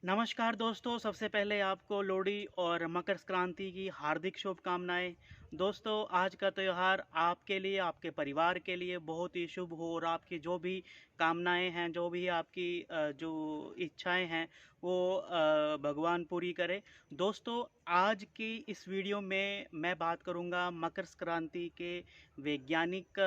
नमस्कार दोस्तों, सबसे पहले आपको लोहड़ी और मकर संक्रांति की हार्दिक शुभकामनाएं। दोस्तों, आज का त्यौहार आपके लिए, आपके परिवार के लिए बहुत ही शुभ हो और आपकी जो भी कामनाएं हैं, जो भी आपकी जो इच्छाएं हैं, वो भगवान पूरी करे। दोस्तों, आज की इस वीडियो में मैं बात करूंगा मकर संक्रांति के वैज्ञानिक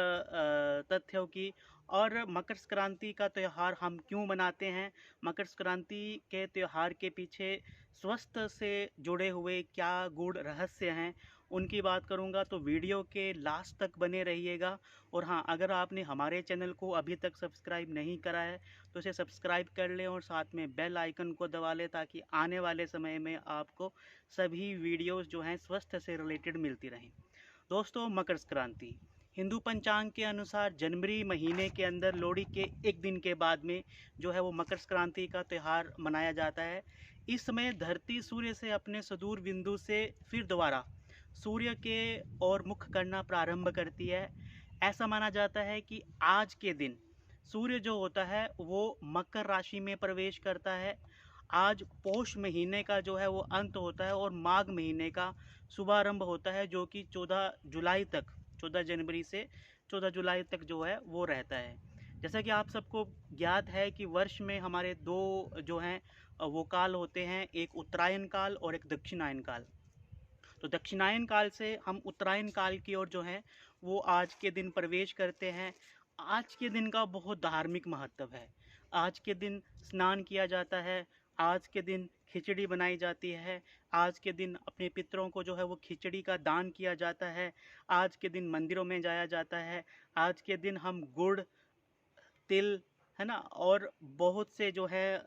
तथ्यों की, और मकर संक्रांति का त्यौहार हम क्यों मनाते हैं, मकर संक्रांति के त्यौहार के पीछे स्वास्थ्य से जुड़े हुए क्या गूढ़ रहस्य हैं, उनकी बात करूंगा। तो वीडियो के लास्ट तक बने रहिएगा। और हाँ, अगर आपने हमारे चैनल को अभी तक सब्सक्राइब नहीं करा है तो इसे सब्सक्राइब कर लें और साथ में बेल आइकन को दबा लें, ताकि आने वाले समय में आपको सभी वीडियोस जो हैं स्वास्थ्य से रिलेटेड मिलती रहें। दोस्तों, मकर संक्रांति हिंदू पंचांग के अनुसार जनवरी महीने के अंदर लोहड़ी के एक दिन के बाद में जो है वो मकर संक्रांति का त्यौहार मनाया जाता है। इस समय धरती सूर्य से अपने सुदूर बिंदु से फिर दोबारा सूर्य के ओर मुख करना प्रारंभ करती है। ऐसा माना जाता है कि आज के दिन सूर्य जो होता है वो मकर राशि में प्रवेश करता है। आज पौष महीने का जो है वो अंत होता है और माघ महीने का शुभारंभ होता है, जो कि 14 जुलाई तक, 14 जनवरी से 14 जुलाई तक जो है वो रहता है। जैसा कि आप सबको ज्ञात है कि वर्ष में हमारे दो जो हैं वो काल होते हैं, एक उत्तरायण काल और एक दक्षिणायन काल। तो दक्षिणायन काल से हम उत्तरायण काल की ओर जो है वो आज के दिन प्रवेश करते हैं। आज के दिन का बहुत धार्मिक महत्व है। आज के दिन स्नान किया जाता है, आज के दिन खिचड़ी बनाई जाती है, आज के दिन अपने पितरों को जो है वो खिचड़ी का दान किया जाता है, आज के दिन मंदिरों में जाया जाता है, आज के दिन हम गुड़, तिल, है ना, और बहुत से जो है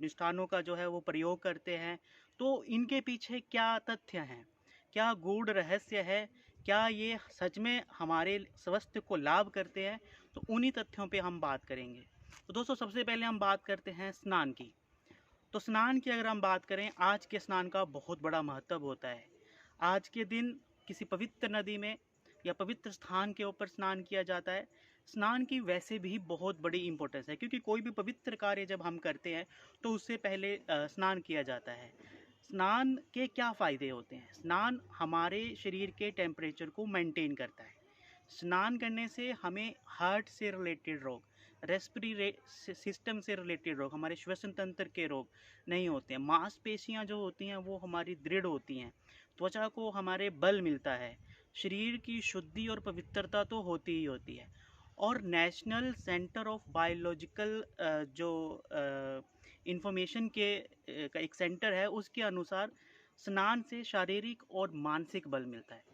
मिष्ठानों का जो है वो प्रयोग करते हैं। तो इनके पीछे क्या तथ्य हैं, क्या गूढ़ रहस्य है, क्या ये सच में हमारे स्वास्थ्य को लाभ करते हैं, तो उन्हीं तथ्यों पे हम बात करेंगे। तो दोस्तों, सबसे पहले हम बात करते हैं स्नान की। तो स्नान की अगर हम बात करें, आज के स्नान का बहुत बड़ा महत्व होता है। आज के दिन किसी पवित्र नदी में या पवित्र स्थान के ऊपर स्नान किया जाता है। स्नान की वैसे भी बहुत बड़ी इम्पोर्टेंस है, क्योंकि कोई भी पवित्र कार्य जब हम करते हैं तो उससे पहले स्नान किया जाता है। स्नान के क्या फ़ायदे होते हैं? स्नान हमारे शरीर के टेम्परेचर को मेंटेन करता है। स्नान करने से हमें हार्ट से रिलेटेड रोग, रेस्पिरेटरी सिस्टम से रिलेटेड रोग, हमारे श्वसन तंत्र के रोग नहीं होते हैं। मांसपेशियां जो होती हैं वो हमारी दृढ़ होती हैं, त्वचा को हमारे बल मिलता है, शरीर की शुद्धि और पवित्रता तो होती ही होती है। और नेशनल सेंटर ऑफ बायोलॉजिकल जो इंफॉर्मेशन के का एक सेंटर है, उसके अनुसार स्नान से शारीरिक और मानसिक बल मिलता है।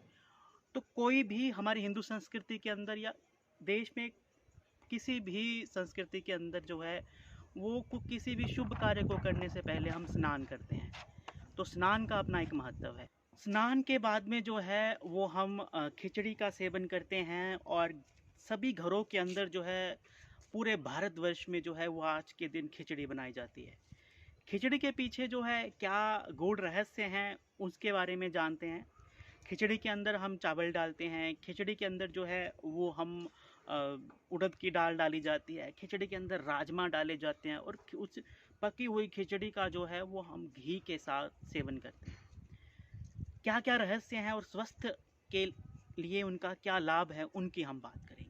तो कोई भी हमारी हिंदू संस्कृति के अंदर या देश में किसी भी संस्कृति के अंदर जो है वो किसी भी शुभ कार्य को करने से पहले हम स्नान करते हैं। तो स्नान का अपना एक महत्व है। स्नान के बाद में जो है वो हम खिचड़ी का सेवन करते हैं, और सभी घरों के अंदर जो है पूरे भारतवर्ष में जो है वो आज के दिन खिचड़ी बनाई जाती है। खिचड़ी के पीछे जो है क्या गूढ़ रहस्य हैं, उसके बारे में जानते हैं। खिचड़ी के अंदर हम चावल डालते हैं, खिचड़ी के अंदर जो है वो हम उड़द की दाल डाली जाती है, खिचड़ी के अंदर राजमा डाले जाते हैं, और उस पकी हुई खिचड़ी का जो है वो हम घी के साथ सेवन करते हैं। क्या क्या रहस्य हैं और स्वास्थ्य के लिए उनका क्या लाभ है, उनकी हम बात करेंगे।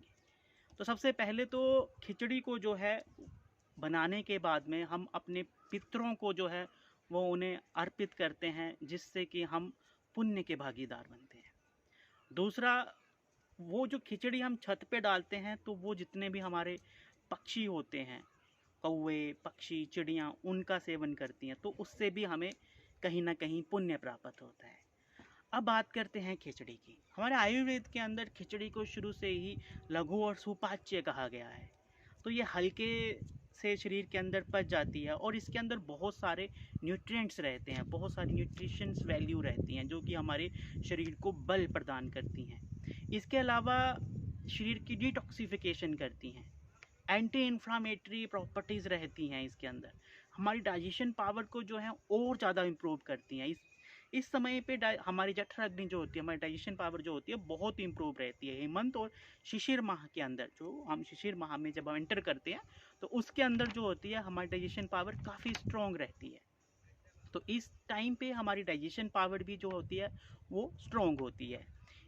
तो सबसे पहले तो खिचड़ी को जो है बनाने के बाद में हम अपने पितरों को जो है वो उन्हें अर्पित करते हैं, जिससे कि हम पुण्य के भागीदार बनते हैं। दूसरा, वो जो खिचड़ी हम छत पे डालते हैं तो वो जितने भी हमारे पक्षी होते हैं, कौवे, पक्षी, चिड़ियाँ, उनका सेवन करती हैं, तो उससे भी हमें कहीं ना कहीं पुण्य प्राप्त होता है। अब बात करते हैं खिचड़ी की। हमारे आयुर्वेद के अंदर खिचड़ी को शुरू से ही लघु और सुपाच्य कहा गया है। तो ये हल्के से शरीर के अंदर पच जाती है, और इसके अंदर बहुत सारे न्यूट्रिएंट्स रहते हैं, बहुत सारी न्यूट्रिशंस वैल्यू रहती हैं, जो कि हमारे शरीर को बल प्रदान करती हैं। इसके अलावा शरीर की डिटॉक्सिफिकेशन करती हैं, एंटी इन्फ्लामेटरी प्रॉपर्टीज़ रहती हैं इसके अंदर, हमारी डाइजेशन पावर को जो है और ज़्यादा इम्प्रूव करती हैं। इस समय पे हमारी जठराग्नि जो होती है, हमारी डाइजेशन पावर जो होती है बहुत इम्प्रूव रहती है। हेमंत और शिशिर माह के अंदर, जो हम शिशिर माह में जब हम एंटर करते हैं तो उसके अंदर जो होती है हमारी डाइजेशन पावर काफ़ी स्ट्रॉन्ग रहती है। तो इस टाइम पे हमारी डाइजेशन पावर भी जो होती है वो स्ट्रॉन्ग होती है।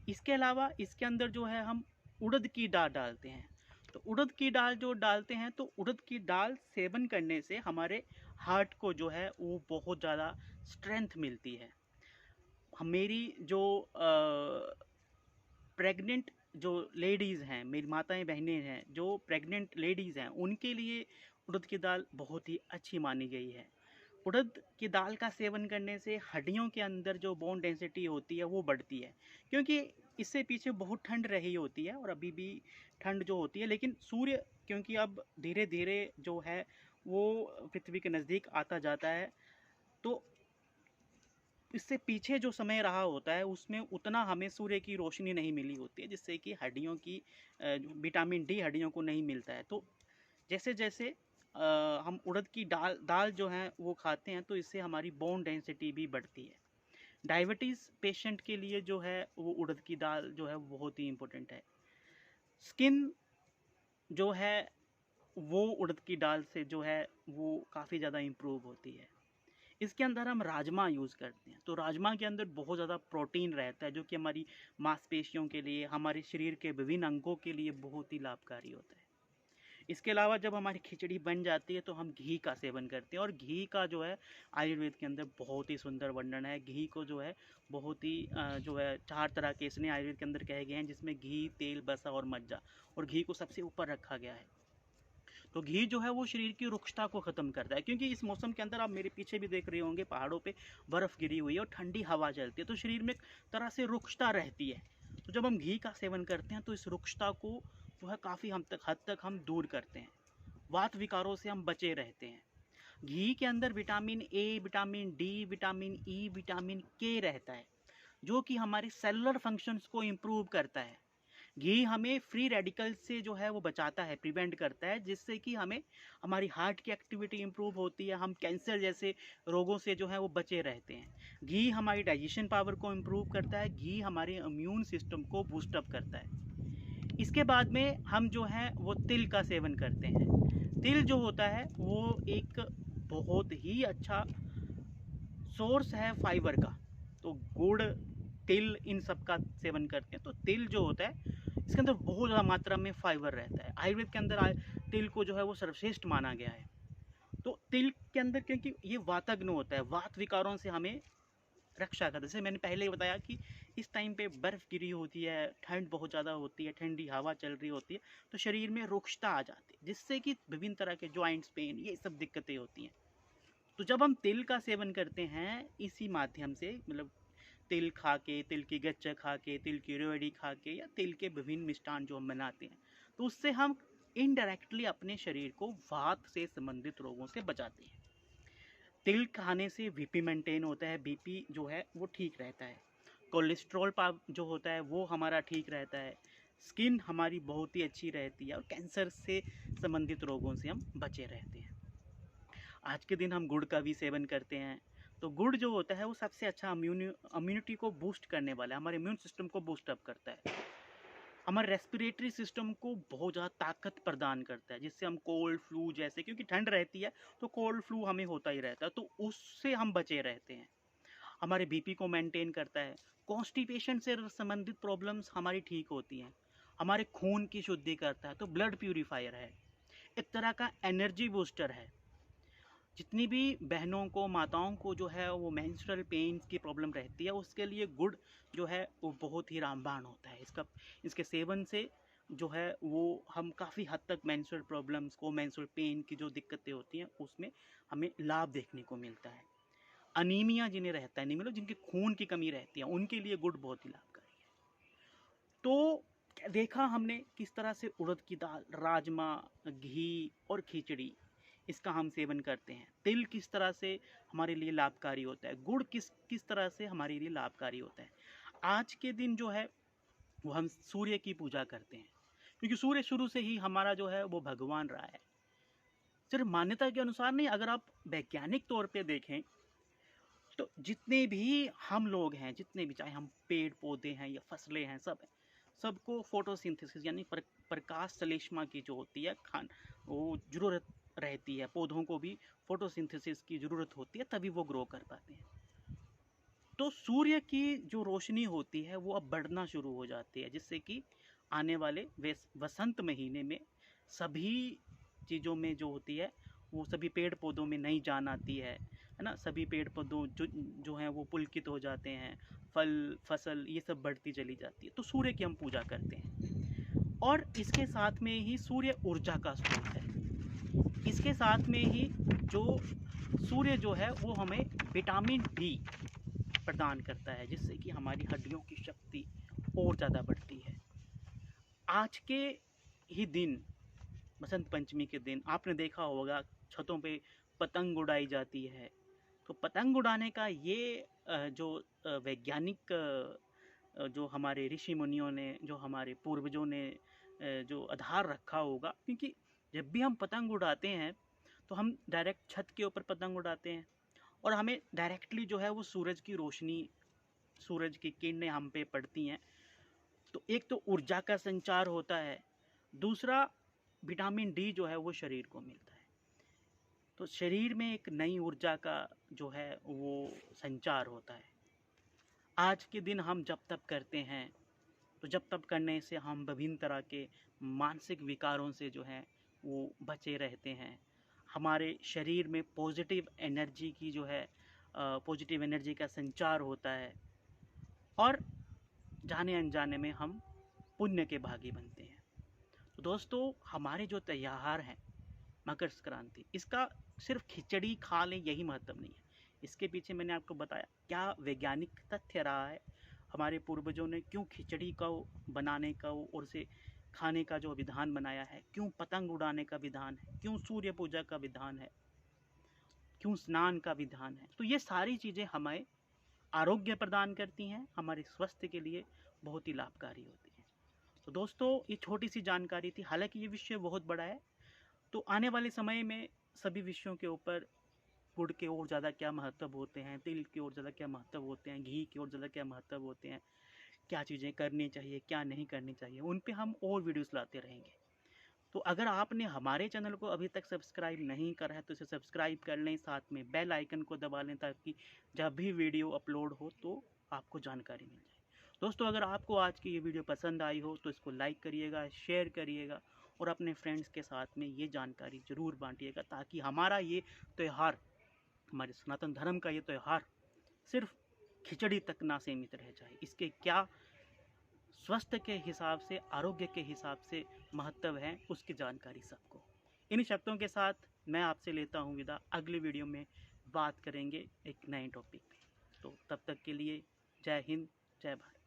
इसके अलावा इसके अंदर जो है हम उड़द की दाल डालते हैं। तो उड़द की दाल जो डालते हैं, तो उड़द की दाल सेवन करने से हमारे हार्ट को जो है वो बहुत ज़्यादा स्ट्रेंथ मिलती है। मेरी जो प्रेग्नेंट जो लेडीज़ हैं, मेरी माताएं बहनें हैं जो प्रेग्नेंट लेडीज़ हैं, उनके लिए उड़द की दाल बहुत ही अच्छी मानी गई है। उड़द की दाल का सेवन करने से हड्डियों के अंदर जो बोन डेंसिटी होती है वो बढ़ती है, क्योंकि इससे पीछे बहुत ठंड रही होती है और अभी भी ठंड जो होती है, लेकिन सूर्य क्योंकि अब धीरे धीरे जो है वो पृथ्वी के नज़दीक आता जाता है, तो इससे पीछे जो समय रहा होता है उसमें उतना हमें सूर्य की रोशनी नहीं मिली होती है, जिससे कि हड्डियों की विटामिन डी हड्डियों को नहीं मिलता है। तो जैसे जैसे हम उड़द की दाल दाल जो है वो खाते हैं, तो इससे हमारी बोन डेंसिटी भी बढ़ती है। डायबिटीज़ पेशेंट के लिए जो है वो उड़द की दाल जो है वो बहुत ही इम्पोर्टेंट है। स्किन जो है वो उड़द की दाल से जो है वो काफ़ी ज़्यादा इम्प्रूव होती है। इसके अंदर हम राजमा यूज़ करते हैं, तो राजमा के अंदर बहुत ज़्यादा प्रोटीन रहता है, जो कि हमारी मांसपेशियों के लिए, हमारे शरीर के विभिन्न अंगों के लिए बहुत ही लाभकारी होता है। इसके अलावा जब हमारी खिचड़ी बन जाती है तो हम घी का सेवन करते हैं, और घी का जो है आयुर्वेद के अंदर बहुत ही सुंदर वर्णन है। घी को जो है बहुत ही जो है 4 तरह के इसने आयुर्वेद के अंदर कहे गए हैं, जिसमें घी, तेल, बसा और मज्जा, और घी को सबसे ऊपर रखा गया है। तो घी जो है वो शरीर की रुक्षता को ख़त्म करता है, क्योंकि इस मौसम के अंदर आप मेरे पीछे भी देख रहे होंगे, पहाड़ों पे बर्फ़ गिरी हुई है और ठंडी हवा चलती है, तो शरीर में एक तरह से रुक्षता रहती है। तो जब हम घी का सेवन करते हैं तो इस रुक्षता को जो है काफ़ी हद तक हम दूर करते हैं, वात विकारों से हम बचे रहते हैं। घी के अंदर vitamin A, vitamin D, vitamin E, vitamin के रहता है, जो कि हमारे सेलुलर फंक्शंस को इम्प्रूव करता है। घी हमें फ्री रेडिकल से जो है वो बचाता है, प्रिवेंट करता है, जिससे कि हमें हमारी हार्ट की एक्टिविटी इंप्रूव होती है, हम कैंसर जैसे रोगों से जो है वो बचे रहते हैं। घी हमारी डाइजेशन पावर को इम्प्रूव करता है, घी हमारे इम्यून सिस्टम को बूस्टअप करता है। इसके बाद में हम जो है वो तिल का सेवन करते हैं। तिल जो होता है वो एक बहुत ही अच्छा सोर्स है फाइबर का। तो गुड़, तिल, इन सब का सेवन करते हैं। तो तिल जो होता है इसके अंदर बहुत ज़्यादा मात्रा में फाइबर रहता है। आयुर्वेद के अंदर तिल को जो है वो सर्वश्रेष्ठ माना गया है। तो तिल के अंदर क्योंकि ये वातग्न होता है, वात विकारों से हमें रक्षा करता है। जैसे मैंने पहले ही बताया कि इस टाइम पे बर्फ़ गिरी होती है, ठंड बहुत ज़्यादा होती है, ठंडी हवा चल रही होती है, तो शरीर में रुक्षता आ जाती है, जिससे कि विभिन्न तरह के जॉइंट्स पेन, ये सब दिक्कतें होती हैं। तो जब हम तिल का सेवन करते हैं इसी माध्यम से, मतलब तिल खा के, तिल की गच्चक खा के, तिल की रेवड़ी खा के, या तिल के विभिन्न मिष्ठान जो हम बनाते हैं, तो उससे हम इनडायरेक्टली अपने शरीर को वात से संबंधित रोगों से बचाते हैं। तिल खाने से बीपी मेंटेन होता है, बीपी जो है वो ठीक रहता है, कोलेस्ट्रॉल जो होता है वो हमारा ठीक रहता है, स्किन हमारी बहुत ही अच्छी रहती है, और कैंसर से संबंधित रोगों से हम बचे रहते हैं। आज के दिन हम गुड़ का भी सेवन करते हैं। तो गुड़ जो होता है वो सबसे अच्छा इम्यूनिटी को बूस्ट करने वाला है, हमारे इम्यून सिस्टम को बूस्ट अप करता है, हमारे रेस्पिरेटरी सिस्टम को बहुत ज़्यादा ताकत प्रदान करता है, जिससे हम कोल्ड फ्लू जैसे, क्योंकि ठंड रहती है तो कोल्ड फ्लू हमें होता ही रहता है, तो उससे हम बचे रहते हैं। हमारे बीपी को मेंटेन करता है, कॉन्स्टिपेशन से संबंधित प्रॉब्लम्स हमारी ठीक होती हैं, हमारे खून की शुद्धि करता है, तो ब्लड प्यूरीफायर है, एक तरह का एनर्जी बूस्टर है। जितनी भी बहनों को, माताओं को जो है वो मेंस्ट्रुअल पेन की प्रॉब्लम रहती है, उसके लिए गुड़ जो है वो बहुत ही रामबाण होता है। इसके सेवन से जो है वो हम काफ़ी हद तक मेंस्ट्रुअल प्रॉब्लम्स को, मेंस्ट्रुअल पेन की जो दिक्कतें होती हैं उसमें हमें लाभ देखने को मिलता है। अनीमिया जिन्हें रहता है, नहीं मतलब जिनके खून की कमी रहती है, उनके लिए गुड़ बहुत ही लाभकारी है। तो देखा हमने किस तरह से उड़द की दाल, राजमा, घी और खिचड़ी, इसका हम सेवन करते हैं। तिल किस तरह से हमारे लिए लाभकारी होता है, गुड़ किस किस तरह से हमारे लिए लाभकारी होता है। आज के दिन जो है वो हम सूर्य की पूजा करते हैं, क्योंकि सूर्य शुरू से ही हमारा जो है वो भगवान रहा है। सिर्फ मान्यता के अनुसार नहीं, अगर आप वैज्ञानिक तौर पे देखें तो जितने भी हम लोग हैं, जितने भी, चाहे हम पेड़ पौधे हैं या फसलें हैं, सब हैं, सबको फोटोसिंथेसिस यानी प्रकाश संश्लेषण की जो होती है वो ज़रूरत रहती है, पौधों को भी फोटोसिंथेसिस की ज़रूरत होती है, तभी वो ग्रो कर पाते हैं। तो सूर्य की जो रोशनी होती है वो अब बढ़ना शुरू हो जाती है, जिससे कि आने वाले वसंत महीने में सभी चीज़ों में जो होती है वो सभी पेड़ पौधों में नई जान आती है ना। सभी पेड़ पौधों जो हैं वो पुलकित हो जाते हैं, फल फसल ये सब बढ़ती चली जाती है। तो सूर्य की हम पूजा करते हैं, और इसके साथ में ही सूर्य ऊर्जा का स्रोत है। इसके साथ में ही जो सूर्य जो है वो हमें विटामिन डी प्रदान करता है, जिससे कि हमारी हड्डियों की शक्ति और ज़्यादा बढ़ती है। आज के ही दिन, बसंत पंचमी के दिन, आपने देखा होगा छतों पे पतंग उड़ाई जाती है। तो पतंग उड़ाने का ये जो वैज्ञानिक जो हमारे ऋषि मुनियों ने, जो हमारे पूर्वजों ने जो आधार रखा होगा, क्योंकि जब भी हम पतंग उड़ाते हैं तो हम डायरेक्ट छत के ऊपर पतंग उड़ाते हैं, और हमें डायरेक्टली जो है वो सूरज की रोशनी, सूरज की किरणें हम पे पड़ती हैं। तो एक तो ऊर्जा का संचार होता है, दूसरा विटामिन डी जो है वो शरीर को मिलता है। तो शरीर में एक नई ऊर्जा का जो है वो संचार होता है। आज के दिन हम जब तप करते हैं, तो जब तप करने से हम विभिन्न तरह के मानसिक विकारों से जो है वो बचे रहते हैं। हमारे शरीर में पॉजिटिव एनर्जी की जो है पॉजिटिव एनर्जी का संचार होता है, और जाने अनजाने में हम पुण्य के भागी बनते हैं। तो दोस्तों, हमारे जो त्योहार हैं, मकर संक्रांति, इसका सिर्फ खिचड़ी खा लें यही महत्व नहीं है। इसके पीछे मैंने आपको बताया क्या वैज्ञानिक तथ्य रहा है, हमारे पूर्वजों ने क्यों खिचड़ी का बनाने का और उसे खाने का जो विधान बनाया है, क्यों पतंग उड़ाने का विधान है, क्यों सूर्य पूजा का विधान है, क्यों स्नान का विधान है। तो ये सारी चीज़ें हमें आरोग्य प्रदान करती हैं, हमारे स्वास्थ्य के लिए बहुत ही लाभकारी होती हैं। तो दोस्तों, ये छोटी सी जानकारी थी, हालांकि ये विषय बहुत बड़ा है। तो आने वाले समय में सभी विषयों के ऊपर, गुड़ के और ज़्यादा क्या महत्व होते हैं, तिल के और ज़्यादा क्या महत्व होते हैं, घी के और ज़्यादा क्या महत्व होते हैं, क्या चीज़ें करनी चाहिए क्या नहीं करनी चाहिए, उन पे हम और वीडियोस लाते रहेंगे। तो अगर आपने हमारे चैनल को अभी तक सब्सक्राइब नहीं करा है तो इसे सब्सक्राइब कर लें, साथ में बेल आइकन को दबा लें, ताकि जब भी वीडियो अपलोड हो तो आपको जानकारी मिल जाए। दोस्तों, अगर आपको आज की ये वीडियो पसंद आई हो तो इसको लाइक करिएगा, शेयर करिएगा, और अपने फ्रेंड्स के साथ में ये जानकारी ज़रूर बांटिएगा, ताकि हमारा ये त्यौहार, हमारे सनातन धर्म का ये त्यौहार सिर्फ खिचड़ी तक ना सीमित रह जाए। इसके क्या स्वास्थ्य के हिसाब से, आरोग्य के हिसाब से महत्व है, उसकी जानकारी सबको। इन शब्दों के साथ मैं आपसे लेता हूँ विदा। अगली वीडियो में बात करेंगे एक नए टॉपिक पे। तो तब तक के लिए जय हिंद, जय भारत।